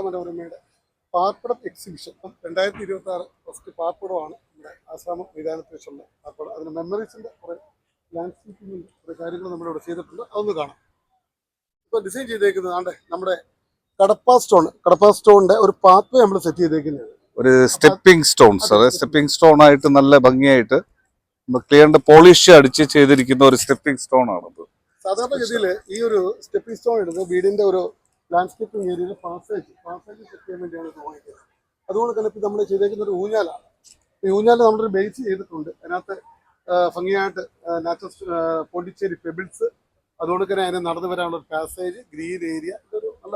മനോരമയുടെ പാർപ്പടം exhibition 2026 first പാർപ്പടമാണ് നമ്മുടെ ആശ്രാമം മൈതാനത്ത് വെച്ചുള്ള പാർപ്പടം. അതിന് മെമ്മറീസിൻ്റെ കുറേ ലാൻഡ്സ്കേപ്പിങ്ങിൻ്റെ കുറേ കാര്യങ്ങൾ നമ്മളിവിടെ ചെയ്തിട്ടുണ്ട്. അതൊന്ന് കാണാം. ഇപ്പോൾ ഡിസൈൻ ചെയ്തേക്കുന്നത് നമ്മുടെ കടപ്പ സ്റ്റോണിൻ്റെ ഒരു പാത്വേ നമ്മൾ സെറ്റ് ചെയ്തേക്കുന്നത്, ഒരു സ്റ്റെപ്പിംഗ് സ്റ്റോൺസ്. അതായത് സ്റ്റെപ്പിംഗ് സ്റ്റോൺ ആയിട്ട് നല്ല ഭംഗിയായിട്ട് ക്ലിയറിന്റെ പോളിഷ് അടിച്ച് ചെയ്തിരിക്കുന്ന ഒരു സ്റ്റെപ്പിംഗ് സ്റ്റോൺ ആണത്. സാധാരണഗതിയിൽ ഈ ഒരു സ്റ്റെപ്പിംഗ് സ്റ്റോൺ എടുത്ത് വീടിന്റെ ഒരു ലാൻഡ്സ്കേപ്പിംഗ് ഏരിയയിൽ പാസേജ് സെറ്റ് ചെയ്യാൻ വേണ്ടിയാണ് ഇത് വാങ്ങിക്കുന്നത്. അതുകൊണ്ട് തന്നെ ഇപ്പം നമ്മൾ ചെയ്തേക്കുന്ന ഒരു ഊഞ്ഞാലാണ്. ഈ ഊഞ്ഞാൽ നമ്മളൊരു ബേസ് ചെയ്തിട്ടുണ്ട്. അതിനകത്ത് ഭംഗിയായിട്ട് നാച്ചുറൽ പോണ്ടിച്ചേരി പെബിൾസ്, അതുകൊണ്ട് തന്നെ അതിന് നടന്നു വരാനുള്ള ഒരു പാസേജ്, ഗ്രീൻ ഏരിയ, ഇതൊരു നല്ല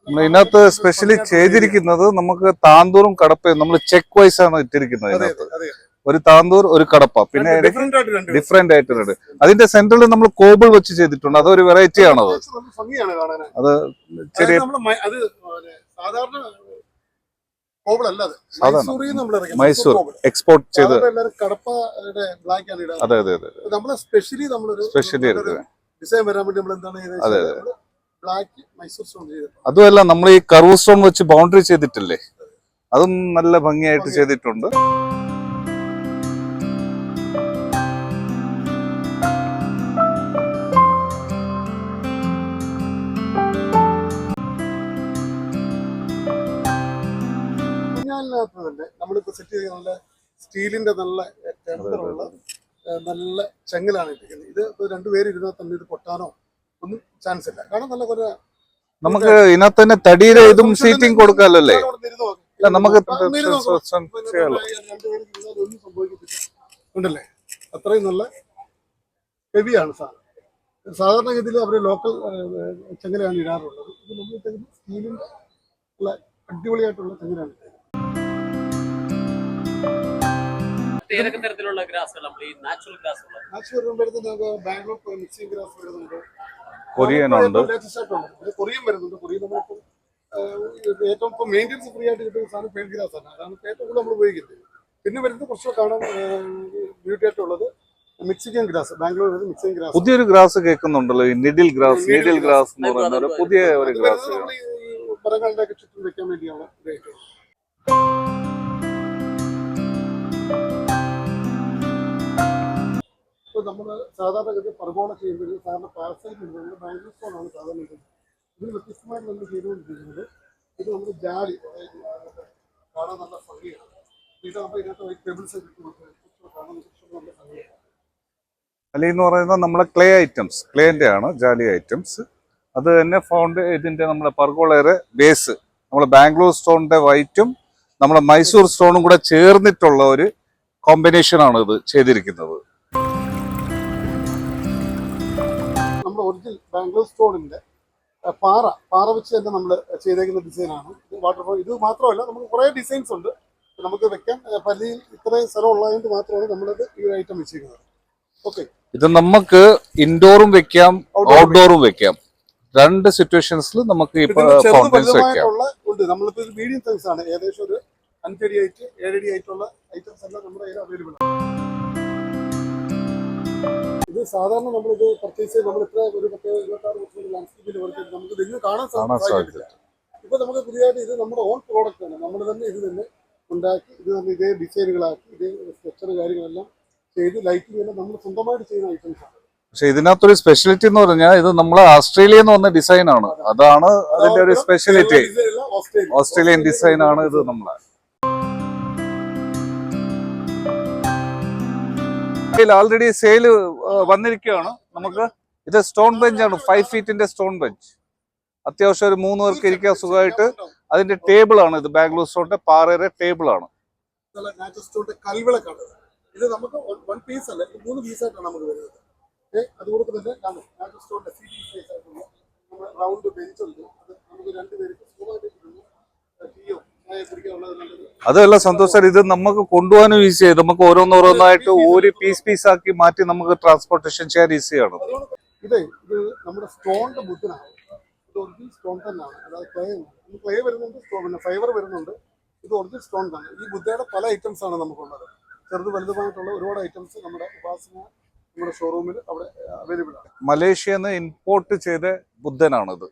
ഇതിനകത്ത് സ്പെഷ്യലി ചെയ്തിരിക്കുന്നത് നമുക്ക് താന്തൂറും കടപ്പയും നമ്മൾ ചെക്ക് വൈസ് ആണ് ഇട്ടിരിക്കുന്നത്. ഇതിനകത്ത് ഒരു താന്തൂർ, ഒരു കടപ്പ, പിന്നെ ഡിഫറെന്റ് ആയിട്ടുണ്ട്. അതിന്റെ സെന്ററിൽ നമ്മൾ കോബിൾ വെച്ച് ചെയ്തിട്ടുണ്ട്. അതൊരു വെറൈറ്റി ആണത്. അത് ചെറിയ മൈസൂർ എക്സ്പോർട്ട് ചെയ്ത് അതെ അതെ അതെ സ്പെഷ്യലി എടുത്തത്. അതെ അതെ. അതുമല്ല, നമ്മൾ ഈ കർവ് സ്റ്റോൺ വെച്ച് ബൗണ്ടറി ചെയ്തിട്ടില്ലേ, അതും നല്ല ഭംഗിയായിട്ട് ചെയ്തിട്ടുണ്ട്. തന്നെ നമ്മളിപ്പോ സെറ്റ് ചെയ്ത നല്ല സ്റ്റീലിന്റെ നല്ല ടെമ്പറുള്ള നല്ല ചെങ്ങലാണ് ഇട്ടിരിക്കുന്നത്. ഇത് രണ്ടുപേര് ഇരുന്നാൽ തന്നെ ഇത് പൊട്ടാനോ ഒന്നും ചാൻസ് ഇല്ല. കാരണം നല്ല കുറെ നമുക്ക് ഇതിനകത്ത് തന്നെ തടിയുടെ ഇതും സീറ്റിംഗ് കൊടുക്കാമല്ലോ അല്ലേ. നമുക്ക് ഒന്നും സംഭവിക്കത്തില്ല ഉണ്ടല്ലേ. അത്രയും നല്ല ഹെവിയാണ് സാധനം. സാധാരണഗതിയിൽ അവർ ലോക്കൽ ചെങ്ങലയാണ് ഇടാറുള്ളത്. ഇത് നമ്മൾ സ്റ്റീലിന്റെ നല്ല അടിപൊളിയായിട്ടുള്ള ചെങ്ങലാണ്. ബാംഗ്ലൂർ മിക്സിംഗ് ഗ്രാസ് വരുന്നുണ്ട്, കൊറിയൻ ഉണ്ട്, കൊറിയൻ വരുന്നുണ്ട്. കൊറിയൻ നമ്മളിപ്പോൾ ഏറ്റവും ഇപ്പോൾ മെയിൻ്റെനൻസ് ഫ്രീ ആയിട്ട് കിട്ടുന്ന സാധനം പെയിന്റ് ഗ്രാസ് ആണ്. അതാണ് ഏറ്റവും കൂടുതൽ നമ്മൾ ഉപയോഗിക്കുന്നത്. പിന്നെ വരുന്നത് കുറച്ച് കാണാൻ ബ്യൂട്ടി ആയിട്ടുള്ളത് Mexican grass. Bangalore mixing grass. പുതിയൊരു ഗ്രാസ് കേൾക്കുന്നുണ്ടല്ലോ, നിഡിൽ ഗ്രാസ് എന്ന് പറയുന്ന പുതിയ ഒരു ഗ്രാസ്. മരങ്ങളുടെ ഒക്കെ ചുറ്റും വെക്കാൻ വേണ്ടിയാണ് ഉപയോഗിക്കുന്നത്. ഇപ്പോൾ നമ്മൾ സാധാരണഗതി പർഗോള ചെയ്യുമ്പോൾ സാധാരണ പാസേജ് ഇടുന്നത് ബാംഗ്ലൂർ സ്റ്റോണാണ് സാധാരണ ഇടുന്നത്. ഇതിന് വ്യത്യസ്തമായിട്ട് നമ്മൾ ചെയ്തുകൊണ്ടിരിക്കുന്നത് ഇത് നമ്മൾ ജാലി കാണാൻ നല്ല ഭംഗിയാണ്. ഇതാകുമ്പോൾ ഇതിനകത്ത് പെബിൾസ് കാണാൻ നല്ല ഭംഗിയാണ്. അലി എന്ന് പറയുന്നത് നമ്മളെ ക്ലേ ഐറ്റംസ്, ക്ലേന്റെ ആണ് ജാലി ഐറ്റംസ്. അത് തന്നെ ഇതിന്റെ നമ്മുടെ പർഗോളയുടെ ബേസ് നമ്മളെ ബാംഗ്ലൂർ സ്റ്റോണിന്റെ വൈറ്റും നമ്മളെ മൈസൂർ സ്റ്റോണും കൂടെ ചേർന്നിട്ടുള്ള ഒരു കോമ്പിനേഷൻ ആണ് ഇത് ചെയ്തിരിക്കുന്നത്. നമ്മുടെ ഒറിജിനൽ ബാംഗ്ലൂർ സ്റ്റോണിന്റെ പാറ വെച്ച് തന്നെ നമ്മൾ ചെയ്തേക്കുന്ന ഡിസൈനാണ്. വാട്ടർഫോൾ ഇത് മാത്രമല്ല, നമുക്ക് കുറേ ഡിസൈൻസ് ഉണ്ട്. നമുക്ക് വെക്കാൻ പള്ളിയിൽ ഇത്രയും സ്ഥലം ഉള്ളതുകൊണ്ട് മാത്രമാണ് നമ്മളത് ഈ ഐറ്റം വെച്ചിരിക്കുന്നത്. ഓക്കെ, ഇത് നമുക്ക് ഇൻഡോറും വെക്കാം, ഔട്ട്ഡോറും വെക്കാം. രണ്ട് സിറ്റുവേഷൻസിൽ നമുക്ക് ഉണ്ട്. നമ്മളിപ്പോ മീഡിയം സൈസ് ആണ്, ഏകദേശം ഒരു 5 അടി ആയിട്ട് 7 അടി ആയിട്ടുള്ള ഐറ്റംസ് എല്ലാം നമ്മുടെ കയ്യിൽ അവൈലബിൾ ആണ്. ഇത് സാധാരണ നമ്മളിത് പർച്ചേസ് ചെയ്ത് നമ്മൾ ഇത്ര ഒരു 26 ലാൻഡ്സ്കേപ്പിൽ വർക്ക് നമുക്ക് ഇതിന് കാണാൻ സാധിക്കില്ല. ഇപ്പൊ നമുക്ക് പുതിയതായിട്ട് ഇത് നമ്മുടെ ഓൺ പ്രോഡക്റ്റ് ആണ്. നമ്മൾ തന്നെ ഇത് തന്നെ ഉണ്ടാക്കി ഇത് തന്നെ ഇതേ ഡിസൈനുകളാക്കി ഇതേ സ്ട്രക്ചർ കാര്യങ്ങളെല്ലാം ചെയ്ത് ലൈറ്റിംഗ് എല്ലാം നമ്മൾ സ്വന്തമായിട്ട് ചെയ്യുന്ന ഐറ്റംസ് ആണ്. പക്ഷെ ഇതിനകത്തൊരു സ്പെഷ്യാലിറ്റി എന്ന് പറഞ്ഞാൽ ഇത് നമ്മളെ ഓസ്ട്രേലിയയിൽ നിന്ന് വന്ന ഡിസൈൻ ആണ്. അതാണ് അതിന്റെ ഒരു സ്പെഷ്യാലിറ്റി. ഓസ്ട്രേലിയൻ ഡിസൈൻ ആണ് ഇത്. നമ്മളെ ആൾറെഡി സെയിൽ വന്നിരിക്കുകയാണ്. നമുക്ക് ഇത് സ്റ്റോൺ ബെഞ്ച് ആണ്, 5 ഫീറ്റിന്റെ സ്റ്റോൺ ബെഞ്ച്. അത്യാവശ്യം ഒരു 3 പേർക്ക് ഇരിക്കാൻ സുഖമായിട്ട്. അതിന്റെ ടേബിൾ ആണ് ഇത്, ബാംഗ്ലൂർ സ്റ്റോണിന്റെ പാറയുടെ ടേബിൾ ആണ്. ഇത് നമുക്ക് 1 പീസ് അല്ല, 3 പീസായിട്ടാണ് നമുക്ക് വരുന്നത്. അതുകൊണ്ട് തന്നെ റൗണ്ട് ബെഞ്ച് ഉണ്ട്. അത് നമുക്ക് 2 പേർക്ക് സുഖമായിട്ട് ടീയോ ചായ കുടിക്കാനുള്ളത്. അതല്ല സന്തോഷ് സാർ, ഇത് നമുക്ക് കൊണ്ടുപോകാനും ഈസിയായി. നമുക്ക് ഓരോന്നോരോന്നായിട്ട് ഒരു പീസ് ആക്കി മാറ്റി നമുക്ക് ട്രാൻസ്പോർട്ടേഷൻ ചെയ്യാൻ ഈസിയാണ്. ഇത് നമ്മുടെ സ്റ്റോണിന്റെ ബുദ്ധനാണ്. ഇത് ഒറിജിനൽ സ്റ്റോൺ തന്നെയാണ്, അതായത് ക്ലേ വരുന്നുണ്ട്, പിന്നെ ഫൈബർ വരുന്നുണ്ട്. ഇത് ഒറിജിനൽ സ്റ്റോൺ തന്നെ. ഈ ബുദ്ധയുടെ പല ഐറ്റംസ് ആണ് നമുക്കുള്ളത്. ചെറുത് വലുതുമായിട്ടുള്ള ഒരുപാട് ഐറ്റംസ് നമ്മുടെ ഉപാസന നമ്മുടെ ഷോറൂമിൽ അവിടെ അവൈലബിൾ ആണ്. മലേഷ്യയിൽ നിന്ന് ഇമ്പോർട്ട് ചെയ്ത ബുദ്ധനാണിത്.